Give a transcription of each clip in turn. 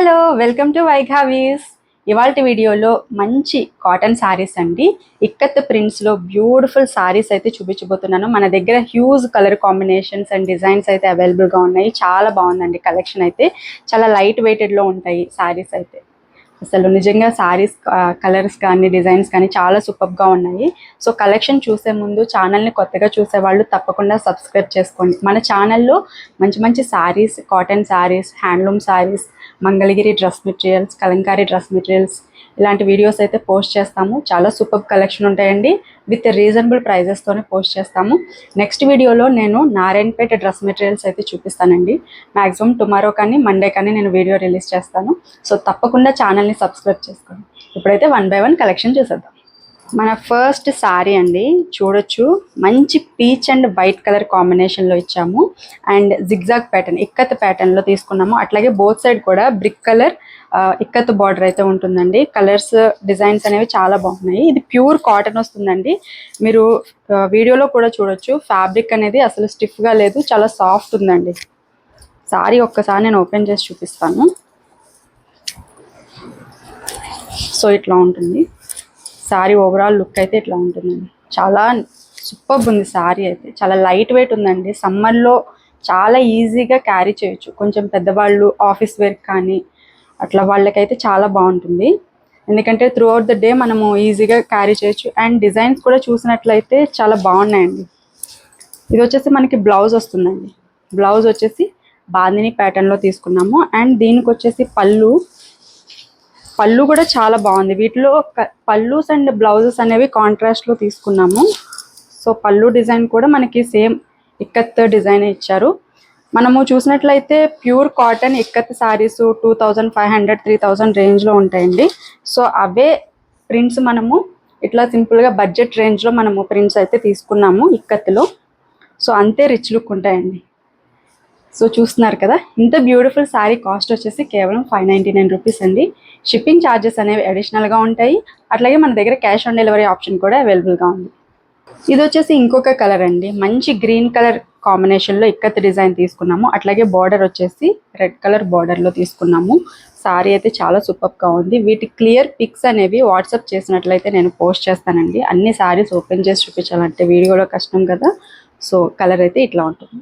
Hello, welcome to వైఘావీస్. ఇవాల్టి వీడియోలో మంచి కాటన్ శారీస్ అండి, ఇక్కత్ ప్రింట్స్లో బ్యూటిఫుల్ శారీస్ అయితే చూపించబోతున్నాను. మన దగ్గర huge colour combinations and designs అయితే అవైలబుల్గా ఉన్నాయి. చాలా బాగుందండి కలెక్షన్ అయితే. చాలా లైట్ వెయిటెడ్లో ఉంటాయి శారీస్ అయితే. అసలు నిజంగా శారీస్ కలర్స్ కానీ డిజైన్స్ కానీ చాలా సూపర్గా ఉన్నాయి. సో కలెక్షన్ చూసే ముందు ఛానల్ని కొత్తగా చూసేవాళ్ళు తప్పకుండా సబ్స్క్రైబ్ చేసుకోండి. మన ఛానల్లో మంచి మంచి saris, cotton saris, handloom saris, Mangalagiri dress materials, Kalamkari dress materials ఇలాంటి వీడియోస్ అయితే పోస్ట్ చేస్తాము. చాలా సూపర్ కలెక్షన్ ఉంటాయండి. విత్ రీజనబుల్ ప్రైజెస్తోనే పోస్ట్ చేస్తాము. నెక్స్ట్ వీడియోలో నేను నారాయణపేట డ్రెస్ మెటీరియల్స్ అయితే చూపిస్తానండి. మ్యాక్సిమం టుమారో కానీ మండే కానీ నేను వీడియో రిలీజ్ చేస్తాను. సో తప్పకుండా ఛానల్ని సబ్స్క్రైబ్ చేసుకోండి. ఇప్పుడైతే 1 by 1 కలెక్షన్ చూసేద్దాం. మన ఫస్ట్ శారీ అండి, చూడొచ్చు. మంచి పీచ్ అండ్ వైట్ కలర్ కాంబినేషన్లో ఇచ్చాము. అండ్ జిగ్జాగ్ ప్యాటర్న్, ఇక్కత్ ప్యాటర్న్లో తీసుకున్నాము. అట్లాగే బోత్ సైడ్ కూడా బ్రిక్ కలర్ ఇక్కత్ బార్డర్ అయితే ఉంటుందండి. కలర్స్, డిజైన్స్ అనేవి చాలా బాగున్నాయి. ఇది ప్యూర్ కాటన్ వస్తుందండి. మీరు వీడియోలో కూడా చూడొచ్చు. ఫ్యాబ్రిక్ అనేది అసలు స్టిఫ్గా లేదు, చాలా సాఫ్ట్ ఉందండి. శారీ ఒక్కసారి నేను ఓపెన్ చేసి చూపిస్తాను. సో ఇట్లా ఉంటుంది శారీ. ఓవరాల్ లుక్ అయితే ఇట్లా ఉంటుందండి. చాలా సూపర్ ఉంది శారీ అయితే. చాలా లైట్ వెయిట్ ఉందండి. సమ్మర్లో చాలా ఈజీగా క్యారీ చేయొచ్చు. కొంచెం పెద్దవాళ్ళు ఆఫీస్ వేర్ కానీ అట్లా వాళ్ళకైతే చాలా బాగుంటుంది. ఎందుకంటే త్రూ అవుట్ ద డే మనము ఈజీగా క్యారీ చేయొచ్చు. అండ్ డిజైన్స్ కూడా చూసినట్లయితే చాలా బాగున్నాయండి. ఇది వచ్చేసి మనకి బ్లౌజ్ వస్తుందండి. బ్లౌజ్ వచ్చేసి బాందిని ప్యాటర్న్లో తీసుకున్నాము. అండ్ దీనికి వచ్చేసి పళ్ళు కూడా చాలా బాగుంది. వీటిలో పళ్ళుస్ అండ్ బ్లౌజెస్ అనేవి కాంట్రాస్ట్లో తీసుకున్నాము. సో పళ్ళు డిజైన్ కూడా మనకి సేమ్ ఇక్కత్ డిజైన్ ఇచ్చారు. మనము చూసినట్లయితే ప్యూర్ కాటన్ ఇక్కత్ శారీస్ 2500, 3000 రేంజ్లో ఉంటాయండి. సో అవే ప్రింట్స్ మనము ఇట్లా సింపుల్గా బడ్జెట్ రేంజ్లో మనము ప్రింట్స్ అయితే తీసుకున్నాము ఇక్కత్లో. సో అంతే రిచ్ లుక్ ఉంటాయండి. సో చూస్తున్నారు కదా, ఇంత బ్యూటిఫుల్ శారీ కాస్ట్ వచ్చేసి కేవలం 599 రూపీస్ అండి. షిప్పింగ్ ఛార్జెస్ అనేవి అడిషనల్గా ఉంటాయి. అట్లాగే మన దగ్గర క్యాష్ ఆన్ డెలివరీ ఆప్షన్ కూడా అవైలబుల్గా ఉంది. ఇది వచ్చేసి ఇంకొక కలర్ అండి. మంచి గ్రీన్ కలర్ కాంబినేషన్లో ఇక్కత్ డిజైన్ తీసుకున్నాము. అట్లాగే బార్డర్ వచ్చేసి రెడ్ కలర్ బార్డర్లో తీసుకున్నాము. శారీ అయితే చాలా సూపర్గా ఉంది. వీటి క్లియర్ పిక్స్ అనేవి వాట్సాప్ చేసినట్లయితే నేను పోస్ట్ చేస్తానండి. అన్ని శారీస్ ఓపెన్ చేసి చూపించాలంటే వీడియోలో కష్టం కదా. సో కలర్ అయితే ఇట్లా ఉంటుంది.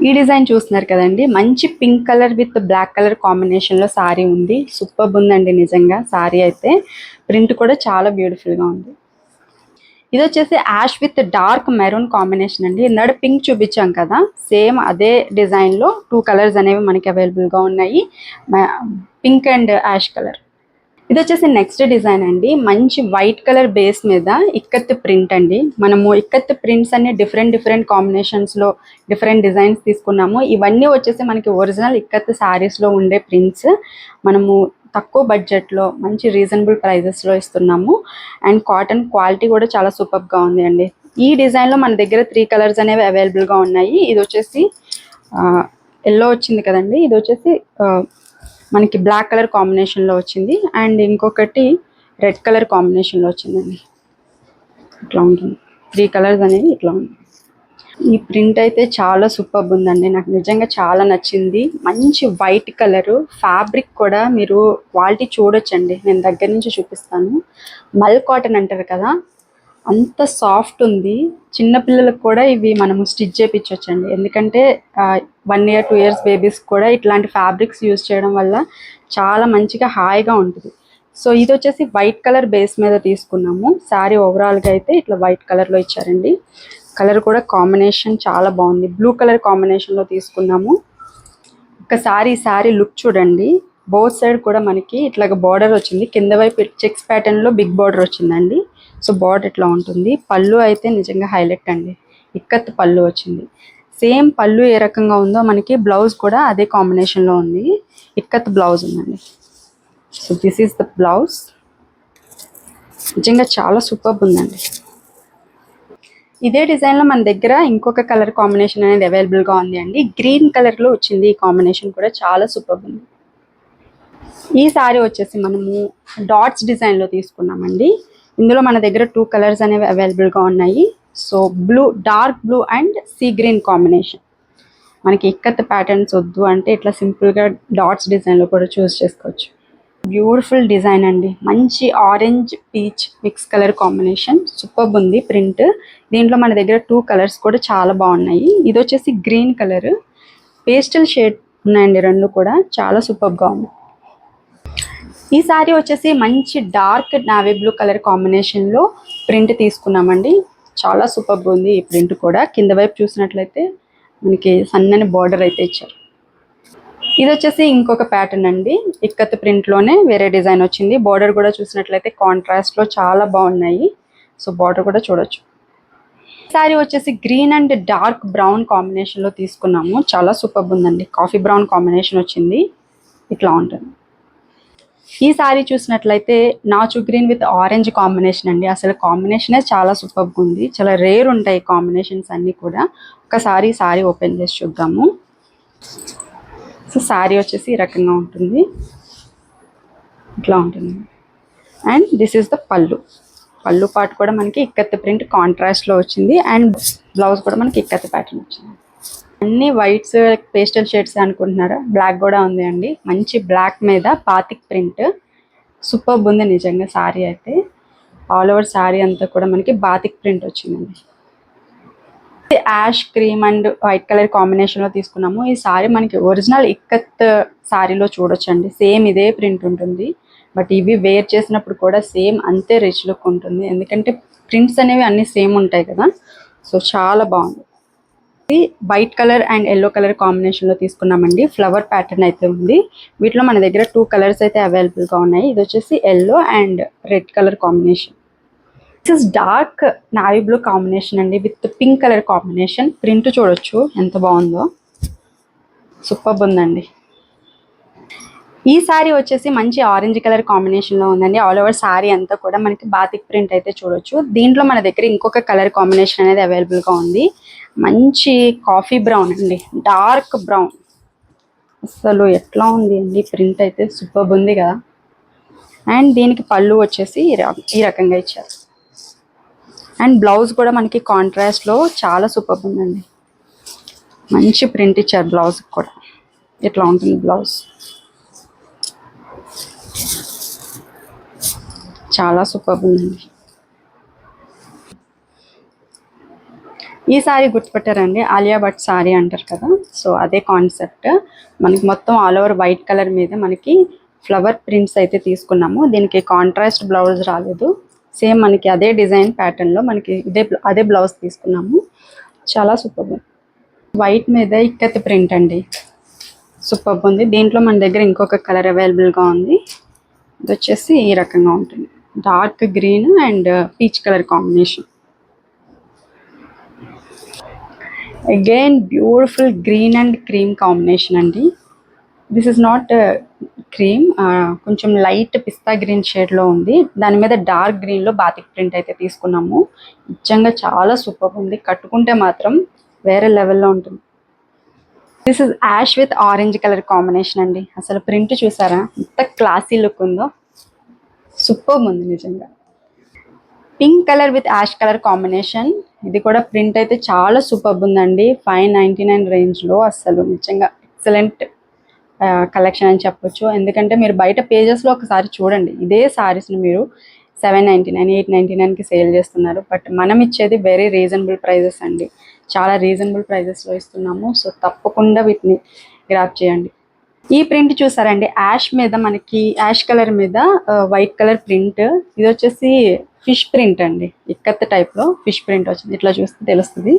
ఈ డిజైన్ చూస్తున్నారు కదండి, మంచి pink colour with black colour కాంబినేషన్లో శారీ ఉంది. సూపర్ ఉందండి నిజంగా. శారీ అయితే ప్రింట్ కూడా చాలా బ్యూటిఫుల్గా ఉంది. ఇది వచ్చేసి ash with dark maroon combination అండి. ఇందాక పింక్ చూపించాం కదా, సేమ్ అదే డిజైన్లో 2 కలర్స్ అనేవి మనకి అవైలబుల్గా ఉన్నాయి. Pink and ash colour. ఇది వచ్చేసి నెక్స్ట్ డిజైన్ అండి. మంచి వైట్ కలర్ బేస్ మీద ఇక్కత్ ప్రింట్ అండి. మనము ఇక్కత్ ప్రింట్స్ అన్ని డిఫరెంట్ కాంబినేషన్స్లో డిఫరెంట్ డిజైన్స్ తీసుకున్నాము. ఇవన్నీ వచ్చేసి మనకి ఒరిజినల్ ఇక్కత్ శారీస్లో ఉండే ప్రింట్స్. మనము తక్కువ బడ్జెట్లో మంచి రీజనబుల్ ప్రైజెస్లో ఇస్తున్నాము. అండ్ కాటన్ క్వాలిటీ కూడా చాలా సూపర్గా ఉంది అండి. ఈ డిజైన్లో మన దగ్గర 3 కలర్స్ అనేవి అవైలబుల్గా ఉన్నాయి. ఇది వచ్చేసి ఎల్లో వచ్చింది కదండి. ఇది వచ్చేసి మనకి బ్లాక్ కలర్ కాంబినేషన్లో వచ్చింది. అండ్ ఇంకొకటి రెడ్ కలర్ కాంబినేషన్లో వచ్చిందండి. ఇట్లా ఉంటుంది. 3 కలర్స్ అనేవి ఇట్లా ఉంది. ఈ ప్రింట్ అయితే చాలా సూపర్ ఉందండి. నాకు నిజంగా చాలా నచ్చింది. మంచి వైట్ కలరు. ఫ్యాబ్రిక్ కూడా మీరు క్వాలిటీ చూడొచ్చండి. నేను దగ్గర నుంచి చూపిస్తాను. మల్ కాటన్ అంటారు కదా, అంత సాఫ్ట్ ఉంది. చిన్నపిల్లలకు కూడా ఇవి మనము స్టిచ్ చేయించవచ్చండి. ఎందుకంటే 1 year 2 years బేబీస్ కూడా ఇట్లాంటి ఫ్యాబ్రిక్స్ యూజ్ చేయడం వల్ల చాలా మంచిగా హాయిగా ఉంటుంది. సో ఇది వచ్చేసి వైట్ కలర్ బేస్ మీద తీసుకున్నాము. శారీ ఓవరాల్గా అయితే ఇట్లా వైట్ కలర్లో ఇచ్చారండి. కలర్ కూడా కాంబినేషన్ చాలా బాగుంది. బ్లూ కలర్ కాంబినేషన్లో తీసుకున్నాము. ఒకసారి ఈ శారీ లుక్ చూడండి. బోత్ సైడ్ కూడా మనకి ఇట్లాగ బార్డర్ వచ్చింది. కింద వైపు చెక్స్ ప్యాటర్న్లో బిగ్ బార్డర్ వచ్చిందండి. సో బార్డర్ ఇట్లా ఉంటుంది. పళ్ళు అయితే నిజంగా హైలైట్ అండి. ఇక్కత్ పళ్ళు వచ్చింది. సేమ్ పళ్ళు ఏ రకంగా ఉందో మనకి బ్లౌజ్ కూడా అదే కాంబినేషన్లో ఉంది. ఇక్కత్ బ్లౌజ్ ఉందండి. So this is the blouse. నిజంగా చాలా సూపర్ ఉందండి. ఇదే డిజైన్లో మన దగ్గర ఇంకొక కలర్ కాంబినేషన్ అనేది అవైలబుల్గా ఉంది అండి. గ్రీన్ కలర్లో వచ్చింది. ఈ కాంబినేషన్ కూడా చాలా సూపర్ ఉంది. ఈ శారీ వచ్చేసి మనము డాట్స్ డిజైన్లో తీసుకున్నామండి. ఇందులో మన దగ్గర 2 కలర్స్ అనేవి అవైలబుల్గా ఉన్నాయి. So blue, dark blue and sea green combination. మనకి ఇక్కత్ ప్యాటర్న్స్ వద్దు అంటే ఇట్లా సింపుల్గా డాట్స్ డిజైన్లో కూడా చూస్ చేసుకోవచ్చు. బ్యూటిఫుల్ డిజైన్ అండి, మంచి orange peach mix colour combination, superb ఉంది ప్రింట్. దీంట్లో మన దగ్గర 2 కలర్స్ కూడా చాలా బాగున్నాయి. ఇది వచ్చేసి గ్రీన్ కలర్, పేస్టల్ షేడ్ ఉన్నాయండి, రెండు కూడా చాలా సూపర్గా ఉంది. ఈ సారీ వచ్చేసి మంచి డార్క్ నావీ బ్లూ కలర్ కాంబినేషన్లో ప్రింట్ తీసుకున్నామండి. చాలా సూపర్గా ఉంది ఈ ప్రింట్ కూడా. కింద వైపు చూసినట్లయితే మనకి సన్నని బార్డర్ అయితే ఇచ్చారు. ఇది వచ్చేసి ఇంకొక ప్యాటర్న్ అండి, ఇక్కత్ ప్రింట్లోనే వేరే డిజైన్ వచ్చింది. బార్డర్ కూడా చూసినట్లయితే కాంట్రాస్ట్లో చాలా బాగున్నాయి. సో బార్డర్ కూడా చూడొచ్చు. సారీ వచ్చేసి గ్రీన్ అండ్ డార్క్ బ్రౌన్ కాంబినేషన్లో తీసుకున్నాము. చాలా సూపర్గా ఉందండి, కాఫీ బ్రౌన్ కాంబినేషన్ వచ్చింది, ఇట్లా ఉంటుంది. ఈ సారీ చూసినట్లయితే నాచు గ్రీన్ విత్ ఆరెంజ్ కాంబినేషన్ అండి. అసలు కాంబినేషనే చాలా సూపర్గా ఉంది, చాలా రేర్ ఉంటాయి కాంబినేషన్స్ అన్నీ కూడా. ఒకసారి సారీ ఓపెన్ చేసి చూద్దాము. సో సారీ వచ్చేసి ఈ రకంగా ఉంటుంది, ఇట్లా ఉంటుంది. అండ్ దిస్ ఈస్ ద పళ్ళు. పళ్ళు పార్ట్ కూడా మనకి ఇక్కత్ ప్రింట్ కాంట్రాస్ట్లో వచ్చింది. అండ్ బ్లౌజ్ కూడా మనకి ఇక్కత్ ప్యాటర్న్ వచ్చింది. అన్ని వైట్స్ పేస్టల్ షేడ్స్ అనుకుంటున్నారా, బ్లాక్ కూడా ఉంది అండి. మంచి బ్లాక్ మీద బాతిక్ ప్రింట్, సూపర్బ్ ఉంది నిజంగా. సారీ అయితే ఆల్ ఓవర్ సారీ అంతా కూడా మనకి బాతిక్ ప్రింట్ వచ్చిందండి. Ash cream and white colour కాంబినేషన్లో తీసుకున్నాము. ఈ సారీ మనకి ఒరిజినల్ ఇక్కత్ సారీలో చూడొచ్చండి, సేమ్ ఇదే ప్రింట్ ఉంటుంది. బట్ ఇవి వేర్ చేసినప్పుడు కూడా సేమ్ అంతే రిచ్ లుక్ ఉంటుంది, ఎందుకంటే ప్రింట్స్ అనేవి అన్నీ సేమ్ ఉంటాయి కదా. సో చాలా బాగుంది. White colour and yellow colour కాంబినేషన్లో తీసుకున్నామండి. ఫ్లవర్ ప్యాటర్న్ అయితే ఉంది. వీటిలో మన దగ్గర 2 కలర్స్ అయితే అవైలబుల్గా ఉన్నాయి. ఇది వచ్చేసి yellow and red colour combination. This is dark navy blue combination అండి with pink colour combination. Print చూడొచ్చు ఎంత బాగుందో, సూపర్బ్ ఉందండి. ఈ సారీ వచ్చేసి మంచి ఆరెంజ్ కలర్ కాంబినేషన్లో ఉందండి. ఆల్ ఓవర్ సారీ అంతా కూడా మనకి బాతిక్ ప్రింట్ అయితే చూడొచ్చు. దీంట్లో మన దగ్గర ఇంకొక కలర్ కాంబినేషన్ అనేది అవైలబుల్గా ఉంది. మంచి కాఫీ బ్రౌన్ అండి, డార్క్ బ్రౌన్. అసలు ఎట్లా ఉంది అండి ప్రింట్ అయితే, సూపర్బ్ ఉంది కదా. అండ్ దీనికి పళ్ళు వచ్చేసి ఈ రకంగా ఇచ్చారు. అండ్ బ్లౌజ్ కూడా మనకి కాంట్రాస్ట్లో చాలా సూపర్బ్ ఉందండి, మంచి ప్రింట్ ఇచ్చారు బ్లౌజ్ కూడా. ఇట్లా ఉంటుంది బ్లౌజ్, చాలా సూపర్బ్ ఉందండి. ఈ సారీ గుర్తుపెట్టారండి, ఆలియా భట్ సారీ అంటారు కదా, సో అదే కాన్సెప్ట్. మనకి మొత్తం ఆల్ ఓవర్ వైట్ కలర్ మీద మనకి ఫ్లవర్ ప్రింట్స్ అయితే తీసుకున్నాము. దీనికి కాంట్రాస్ట్ బ్లౌజ్ రాలేదు, సేమ్ మనకి అదే డిజైన్ ప్యాటర్న్లో మనకి అదే బ్లౌజ్ తీసుకున్నాము. చాలా సూపర్బ్ ఉంది. వైట్ మీద ఇక్కత్ ప్రింట్ అండి, సూపర్బ్ ఉంది. దీంట్లో మన దగ్గర ఇంకొక కలర్ అవైలబుల్గా ఉంది. ఇది వచ్చేసి ఈ రకంగా ఉంటుంది, dark green and peach colour combination. Again beautiful green and cream combination అండి. దిస్ ఇస్ నాట్ క్రీమ్, కొంచెం లైట్ పిస్తా గ్రీన్ షేడ్లో ఉంది. దాని మీద డార్క్ గ్రీన్లో బాతిక్ ప్రింట్ అయితే తీసుకున్నాము. నిజంగా చాలా సూపర్ ఉంది, కట్టుకుంటే మాత్రం వేరే లెవెల్లో ఉంటుంది. This is ash with orange colour combination అండి. అసలు ప్రింట్ చూసారా ఎంత క్లాసీ లుక్ ఉందో, సూపర్ ఉంది నిజంగా. Pink colour with ash colour combination. ఇది కూడా ప్రింట్ అయితే చాలా సూపర్బ్ ఉందండి. 599 రేంజ్లో అసలు నిజంగా ఎక్సలెంట్ కలెక్షన్ అని చెప్పొచ్చు. ఎందుకంటే మీరు బయట పేజెస్లో ఒకసారి చూడండి, ఇదే సారీస్ని మీరు 799, 899కి సేల్ చేస్తున్నారు. బట్ మనం ఇచ్చేది వెరీ రీజనబుల్ ప్రైజెస్ అండి, చాలా రీజనబుల్ ప్రైజెస్లో ఇస్తున్నాము. సో తప్పకుండా వీటిని గ్రాప్ చేయండి. ఈ ప్రింట్ చూసారండి, యాష్ మీద మనకి యాష్ కలర్ మీద వైట్ కలర్ ప్రింట్. ఇది వచ్చేసి ఫిష్ ప్రింట్ అండి, ఇక్కత్ టైప్లో ఫిష్ ప్రింట్ వచ్చింది. ఇట్లా చూస్తే తెలుస్తుంది.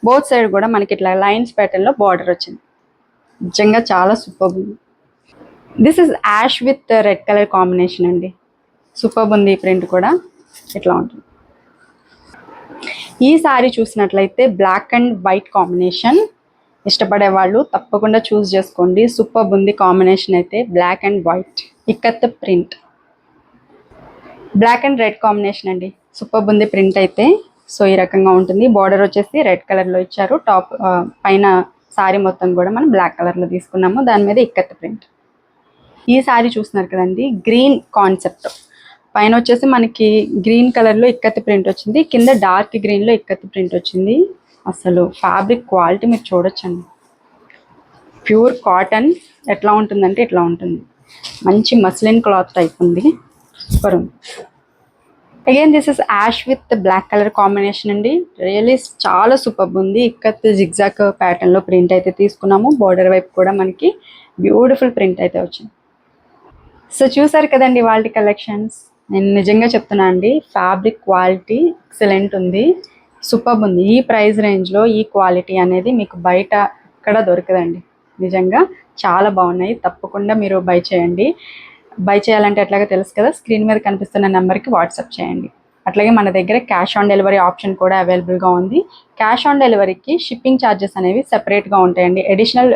బోత్ సైడ్ కూడా మనకి ఇట్లా లైన్స్ ప్యాటర్న్లో బార్డర్ వచ్చింది. నిజంగా చాలా సూపర్బ్ ఉంది. This is ash with red colour combination అండి, సూపర్బ్ ఉంది. ఈ ప్రింట్ కూడా ఇట్లా ఉంటుంది. ఈ సారీ చూసినట్లయితే బ్లాక్ అండ్ వైట్ కాంబినేషన్, ఇష్టపడే వాళ్ళు తప్పకుండా చూస్ చేసుకోండి. సూపర్బ్ ఉంది కాంబినేషన్ అయితే, black and white ikat print, black and red combination అండి, సూపర్బ్ ఉంది ప్రింట్ అయితే. సో ఈ రకంగా ఉంటుంది. బార్డర్ వచ్చేసి రెడ్ కలర్లో ఇచ్చారు. టాప్ పైన సారీ మొత్తం కూడా మనం బ్లాక్ కలర్లో తీసుకున్నాము, దాని మీద ఇక్కత్ ప్రింట్. ఈ సారీ చూస్తున్నారు కదండి, గ్రీన్ కాన్సెప్ట్, పైన వచ్చేసి మనకి గ్రీన్ కలర్లో ఇక్కత్ ప్రింట్ వచ్చింది, కింద డార్క్ గ్రీన్లో ఇక్కత్ ప్రింట్ వచ్చింది. అసలు ఫ్యాబ్రిక్ క్వాలిటీ మీరు చూడొచ్చండి, ప్యూర్ కాటన్. ఎట్లా ఉంటుందంటే ఇట్లా ఉంటుంది, మంచి మస్లిన్ క్లాత్ టైప్ ఉంది, సూపర్ ఉంది. Again this is ash with black colour combination అండి. రియల్లీ చాలా సూపర్ ఉంది. ఇక్కత్ జిగ్జాక్ ప్యాటర్న్లో ప్రింట్ అయితే తీసుకున్నాము. బార్డర్ వైపు కూడా మనకి బ్యూటిఫుల్ ప్రింట్ అయితే వచ్చింది. సో చూసారు కదండి వాళ్ళ కలెక్షన్స్. నేను నిజంగా చెప్తున్నా అండి, ఫ్యాబ్రిక్ క్వాలిటీ ఎక్సలెంట్ ఉంది, సూపర్ ఉంది. ఈ ప్రైస్ రేంజ్లో ఈ క్వాలిటీ అనేది మీకు బయట ఎక్కడ దొరకదండి. నిజంగా చాలా బాగున్నాయి. తప్పకుండా మీరు బై చేయండి. బై చేయాలంటే ఎట్లాగో తెలుసు కదా, స్క్రీన్ మీద కనిపిస్తున్న నెంబర్కి వాట్సాప్ చేయండి. అట్లాగే మన దగ్గర క్యాష్ ఆన్ డెలివరీ ఆప్షన్ కూడా అవైలబుల్గా ఉంది. క్యాష్ ఆన్ డెలివరీకి షిప్పింగ్ ఛార్జెస్ అనేవి సెపరేట్గా ఉంటాయండి. అడిషనల్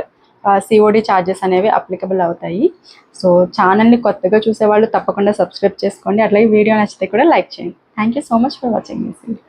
సిఓడి ఛార్జెస్ అనేవి అప్లికబుల్ అవుతాయి. సో ఛానల్ని కొత్తగా చూసేవాళ్ళు తప్పకుండా సబ్స్క్రైబ్ చేసుకోండి. అట్లాగే వీడియో నచ్చితే కూడా లైక్ చేయండి. Thank you so much for watching this video.